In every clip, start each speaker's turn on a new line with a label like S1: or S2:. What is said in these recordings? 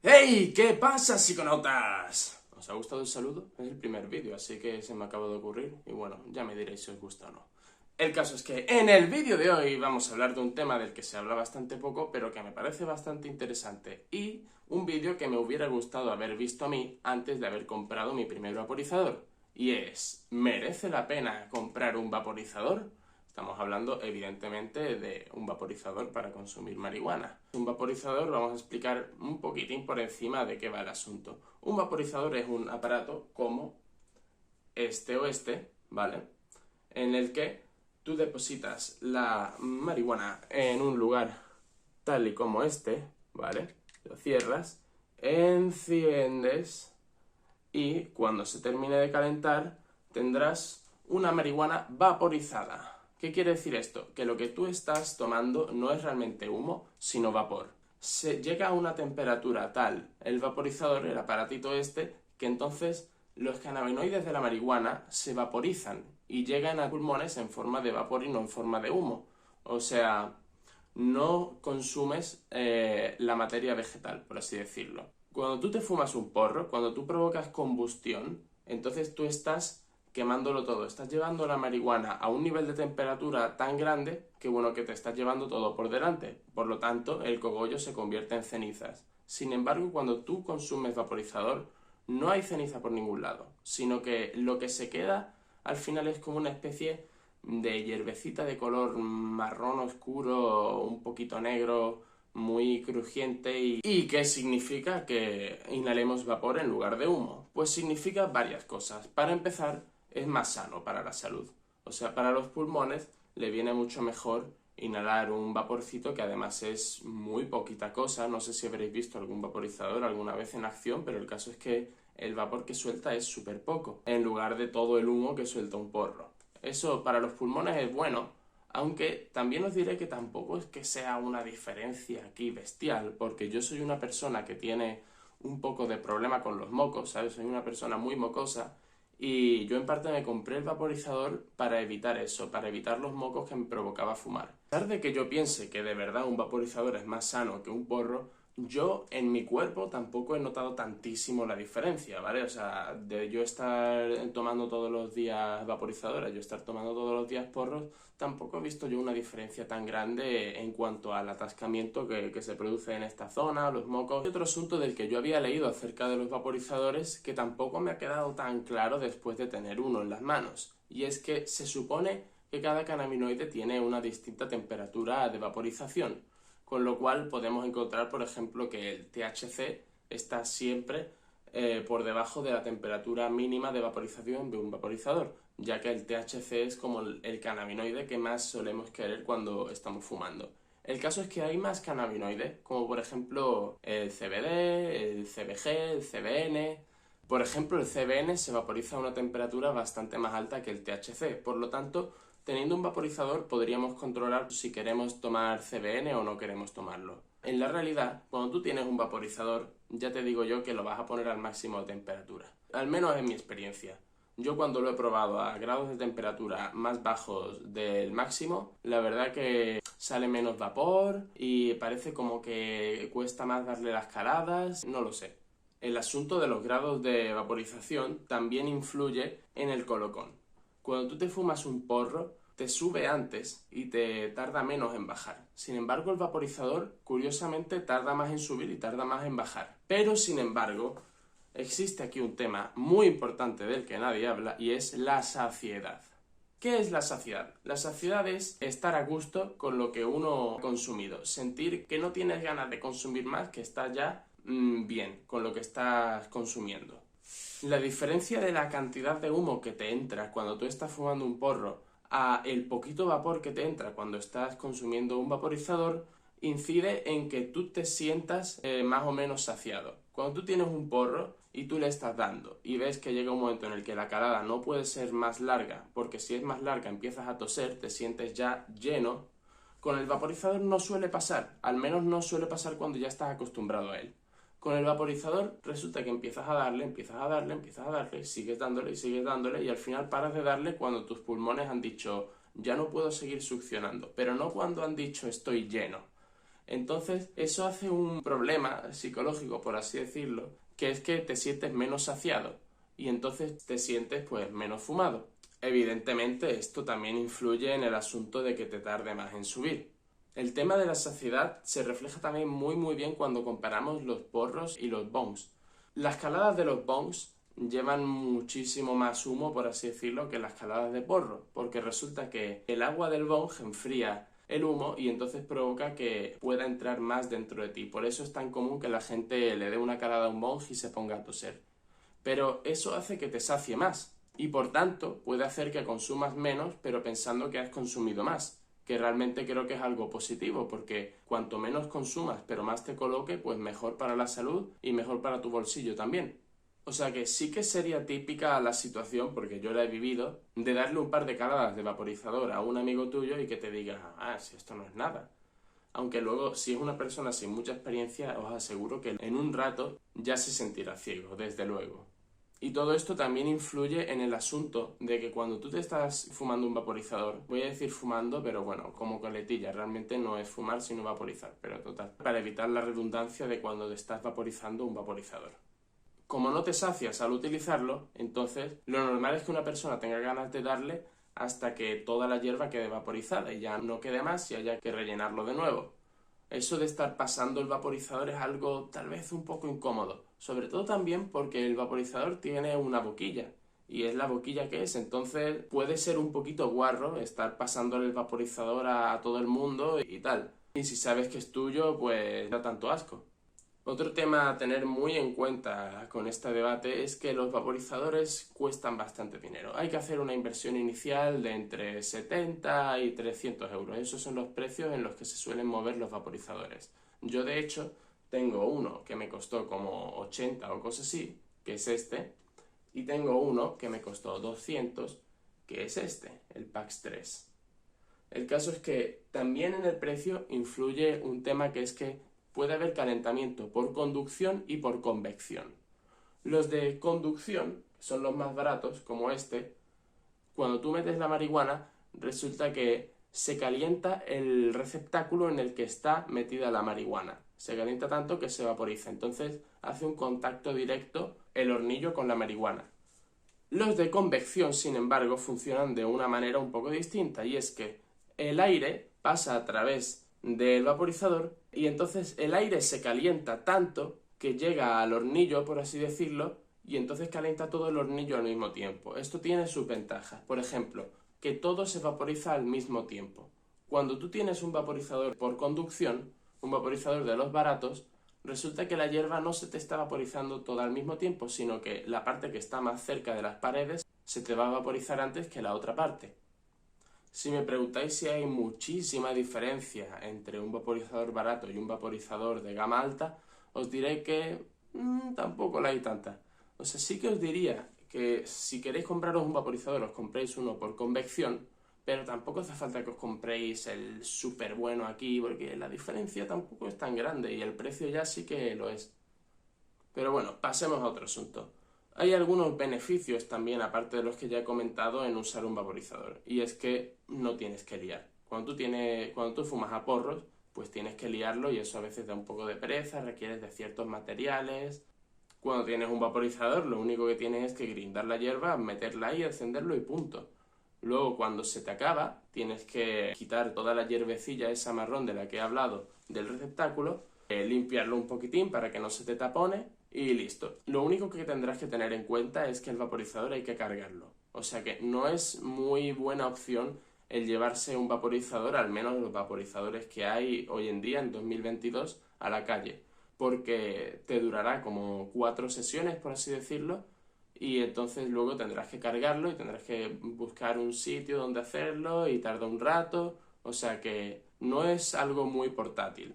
S1: ¡Hey! ¿Qué pasa, psiconautas? ¿Os ha gustado el saludo? Es el primer vídeo, así que se me acaba de ocurrir y bueno, ya me diréis si os gusta o no. El caso es que en el vídeo de hoy vamos a hablar de un tema del que se habla bastante poco, pero que me parece bastante interesante y un vídeo que me hubiera gustado haber visto a mí antes de haber comprado mi primer vaporizador. Y es, ¿merece la pena comprar un vaporizador? Estamos hablando, evidentemente, de un vaporizador para consumir marihuana. Un vaporizador, vamos a explicar un poquitín por encima de qué va el asunto. Un vaporizador es un aparato como este o este, ¿vale? En el que tú depositas la marihuana en un lugar tal y como este, ¿vale? Lo cierras, enciendes y cuando se termine de calentar tendrás una marihuana vaporizada. ¿Qué quiere decir esto? Que lo que tú estás tomando no es realmente humo, sino vapor. Se llega a una temperatura tal, el vaporizador, el aparatito este, que entonces los cannabinoides de la marihuana se vaporizan y llegan a pulmones en forma de vapor y no en forma de humo. O sea, no consumes la materia vegetal, por así decirlo. Cuando tú te fumas un porro, cuando tú provocas combustión, entonces tú estás quemándolo todo, estás llevando la marihuana a un nivel de temperatura tan grande que bueno, que te estás llevando todo por delante. Por lo tanto, el cogollo se convierte en cenizas. Sin embargo, cuando tú consumes vaporizador, no hay ceniza por ningún lado, sino que lo que se queda al final es como una especie de hierbecita de color marrón oscuro, un poquito negro, muy crujiente. ¿Y qué significa que inhalemos vapor en lugar de humo? Pues significa varias cosas. Para empezar, es más sano para la salud. O sea, para los pulmones le viene mucho mejor inhalar un vaporcito que además es muy poquita cosa. No sé si habréis visto algún vaporizador alguna vez en acción, pero el caso es que el vapor que suelta es súper poco, en lugar de todo el humo que suelta un porro. Eso para los pulmones es bueno, aunque también os diré que tampoco es que sea una diferencia aquí bestial, porque yo soy una persona que tiene un poco de problema con los mocos, ¿sabes? Soy una persona muy mocosa y yo en parte me compré el vaporizador para evitar eso, para evitar los mocos que me provocaba fumar. A pesar de que yo piense que de verdad un vaporizador es más sano que un porro, yo en mi cuerpo tampoco he notado tantísimo la diferencia, ¿vale? O sea, de yo estar tomando todos los días vaporizadores, yo estar tomando todos los días porros, tampoco he visto yo una diferencia tan grande en cuanto al atascamiento que se produce en esta zona, los mocos. Y otro asunto del que yo había leído acerca de los vaporizadores que tampoco me ha quedado tan claro después de tener uno en las manos. Y es que se supone que cada cannabinoide tiene una distinta temperatura de vaporización, con lo cual podemos encontrar, por ejemplo, que el THC está siempre por debajo de la temperatura mínima de vaporización de un vaporizador, ya que el THC es como el cannabinoide que más solemos querer cuando estamos fumando. El caso es que hay más cannabinoides, como por ejemplo el CBD, el CBG, el CBN. Por ejemplo, el CBN se vaporiza a una temperatura bastante más alta que el THC, por lo tanto, teniendo un vaporizador podríamos controlar si queremos tomar CBN o no queremos tomarlo. En la realidad, cuando tú tienes un vaporizador, ya te digo yo que lo vas a poner al máximo de temperatura. Al menos en mi experiencia. Yo cuando lo he probado a grados de temperatura más bajos del máximo, la verdad que sale menos vapor y parece como que cuesta más darle las caladas, no lo sé. El asunto de los grados de vaporización también influye en el colocón. Cuando tú te fumas un porro, te sube antes y te tarda menos en bajar. Sin embargo, el vaporizador, curiosamente, tarda más en subir y tarda más en bajar. Pero, sin embargo, existe aquí un tema muy importante del que nadie habla y es la saciedad. ¿Qué es la saciedad? La saciedad es estar a gusto con lo que uno ha consumido, sentir que no tienes ganas de consumir más, que estás ya bien con lo que estás consumiendo. La diferencia de la cantidad de humo que te entra cuando tú estás fumando un porro a el poquito vapor que te entra cuando estás consumiendo un vaporizador incide en que tú te sientas más o menos saciado. Cuando tú tienes un porro y tú le estás dando y ves que llega un momento en el que la calada no puede ser más larga, porque si es más larga empiezas a toser, te sientes ya lleno, con el vaporizador no suele pasar, al menos no suele pasar cuando ya estás acostumbrado a él. Con el vaporizador resulta que empiezas a darle, empiezas a darle, empiezas a darle, sigues dándole y al final paras de darle cuando tus pulmones han dicho ya no puedo seguir succionando, pero no cuando han dicho estoy lleno. Entonces, eso hace un problema psicológico, por así decirlo, que es que te sientes menos saciado y entonces te sientes pues menos fumado. Evidentemente, esto también influye en el asunto de que te tarde más en subir. El tema de la saciedad se refleja también muy bien cuando comparamos los porros y los bongs. Las caladas de los bongs llevan muchísimo más humo, por así decirlo, que las caladas de porro, porque resulta que el agua del bong enfría el humo y entonces provoca que pueda entrar más dentro de ti. Por eso es tan común que la gente le dé una calada a un bong y se ponga a toser. Pero eso hace que te sacie más y por tanto puede hacer que consumas menos, pero pensando que has consumido más, que realmente creo que es algo positivo, porque cuanto menos consumas pero más te coloque, pues mejor para la salud y mejor para tu bolsillo también. O sea que sí que sería típica la situación, porque yo la he vivido, de darle un par de caladas de vaporizador a un amigo tuyo y que te diga, si esto no es nada. Aunque luego, si es una persona sin mucha experiencia, os aseguro que en un rato ya se sentirá ciego, desde luego. Y todo esto también influye en el asunto de que cuando tú te estás fumando un vaporizador, voy a decir fumando, pero bueno, como coletilla, realmente no es fumar sino vaporizar, pero total, para evitar la redundancia de cuando te estás vaporizando un vaporizador. Como no te sacias al utilizarlo, entonces lo normal es que una persona tenga ganas de darle hasta que toda la hierba quede vaporizada y ya no quede más y haya que rellenarlo de nuevo. Eso de estar pasando el vaporizador es algo tal vez un poco incómodo, sobre todo también porque el vaporizador tiene una boquilla y es la boquilla que es, entonces puede ser un poquito guarro estar pasándole el vaporizador a todo el mundo y tal. Y si sabes que es tuyo, pues da tanto asco. Otro tema a tener muy en cuenta con este debate es que los vaporizadores cuestan bastante dinero. Hay que hacer una inversión inicial de entre 70 y 300 euros. Esos son los precios en los que se suelen mover los vaporizadores. Yo, de hecho, tengo uno que me costó como 80 o cosas así, que es este, y tengo uno que me costó 200, que es este, el PAX 3. El caso es que también en el precio influye un tema que es que puede haber calentamiento por conducción y por convección. Los de conducción, que son los más baratos, como este, cuando tú metes la marihuana, resulta que se calienta el receptáculo en el que está metida la marihuana. Se calienta tanto que se vaporiza. Entonces hace un contacto directo el hornillo con la marihuana. Los de convección, sin embargo, funcionan de una manera un poco distinta, y es que el aire pasa a través del vaporizador y entonces el aire se calienta tanto que llega al hornillo, por así decirlo, y entonces calienta todo el hornillo al mismo tiempo. Esto tiene sus ventajas. Por ejemplo, que todo se vaporiza al mismo tiempo. Cuando tú tienes un vaporizador por conducción, un vaporizador de los baratos, resulta que la hierba no se te está vaporizando toda al mismo tiempo, sino que la parte que está más cerca de las paredes se te va a vaporizar antes que la otra parte. Si me preguntáis si hay muchísima diferencia entre un vaporizador barato y un vaporizador de gama alta, os diré que tampoco la hay tanta. O sea, sí que os diría que si queréis compraros un vaporizador, os compréis uno por convección, pero tampoco hace falta que os compréis el súper bueno aquí, porque la diferencia tampoco es tan grande y el precio ya sí que lo es. Pero bueno, pasemos a otro asunto. Hay algunos beneficios también, aparte de los que ya he comentado, en usar un vaporizador. Y es que no tienes que liar. Cuando tú fumas a porros, pues tienes que liarlo y eso a veces da un poco de pereza, requieres de ciertos materiales. Cuando tienes un vaporizador, lo único que tienes es que grindar la hierba, meterla ahí, encenderlo y punto. Luego, cuando se te acaba, tienes que quitar toda la hierbecilla esa marrón de la que he hablado del receptáculo, limpiarlo un poquitín para que no se te tapone y listo. Lo único que tendrás que tener en cuenta es que el vaporizador hay que cargarlo. O sea que no es muy buena opción el llevarse un vaporizador, al menos los vaporizadores que hay hoy en día, en 2022, a la calle. Porque te durará como 4 sesiones, por así decirlo, y entonces luego tendrás que cargarlo y tendrás que buscar un sitio donde hacerlo y tarda un rato. O sea que no es algo muy portátil.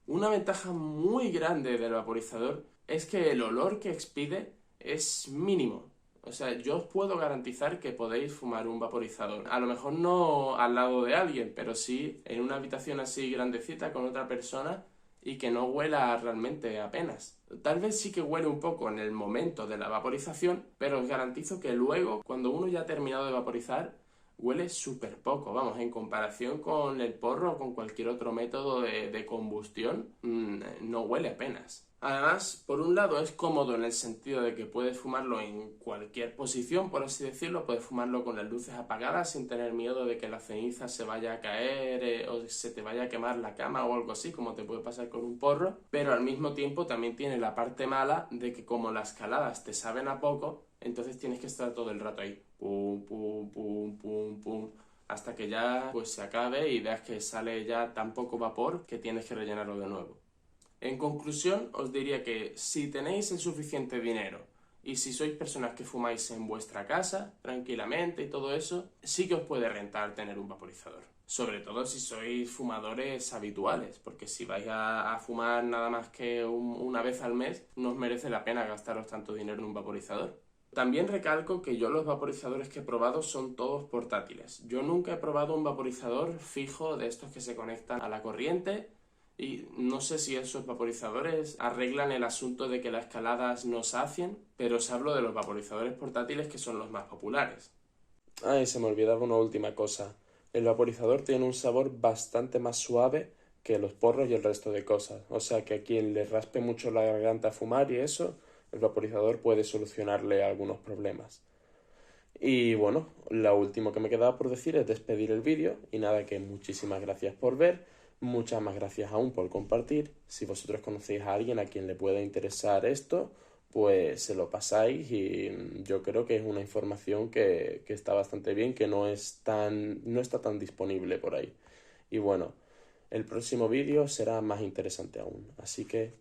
S1: Una ventaja muy grande del vaporizador es que el olor que expide es mínimo. O sea, yo os puedo garantizar que podéis fumar un vaporizador. A lo mejor no al lado de alguien, pero sí en una habitación así grandecita con otra persona y que no huela realmente apenas. Tal vez sí que huele un poco en el momento de la vaporización, pero os garantizo que luego, cuando uno ya ha terminado de vaporizar, huele súper poco, vamos, en comparación con el porro o con cualquier otro método de combustión, no huele apenas. Además, por un lado es cómodo en el sentido de que puedes fumarlo en cualquier posición, por así decirlo, puedes fumarlo con las luces apagadas sin tener miedo de que la ceniza se vaya a caer o se te vaya a quemar la cama o algo así, como te puede pasar con un porro, pero al mismo tiempo también tiene la parte mala de que como las caladas te saben a poco, entonces tienes que estar todo el rato ahí, pum, pum, pum, pum, pum, hasta que ya pues se acabe y veas que sale ya tan poco vapor que tienes que rellenarlo de nuevo. En conclusión, os diría que si tenéis el suficiente dinero y si sois personas que fumáis en vuestra casa, tranquilamente y todo eso, sí que os puede rentar tener un vaporizador. Sobre todo si sois fumadores habituales, porque si vais a fumar nada más que una vez al mes, no os merece la pena gastaros tanto dinero en un vaporizador. También recalco que yo los vaporizadores que he probado son todos portátiles. Yo nunca he probado un vaporizador fijo de estos que se conectan a la corriente y no sé si esos vaporizadores arreglan el asunto de que las caladas no sacien, pero os hablo de los vaporizadores portátiles que son los más populares. Ay, se me olvidaba una última cosa. El vaporizador tiene un sabor bastante más suave que los porros y el resto de cosas. O sea que a quien le raspe mucho la garganta a fumar y eso, el vaporizador puede solucionarle algunos problemas. Y bueno, lo último que me quedaba por decir es despedir el vídeo y nada, que muchísimas gracias por ver, muchas más gracias aún por compartir. Si vosotros conocéis a alguien a quien le pueda interesar esto, pues se lo pasáis y yo creo que es una información que está bastante bien, que no está tan disponible por ahí. Y bueno, el próximo vídeo será más interesante aún, así que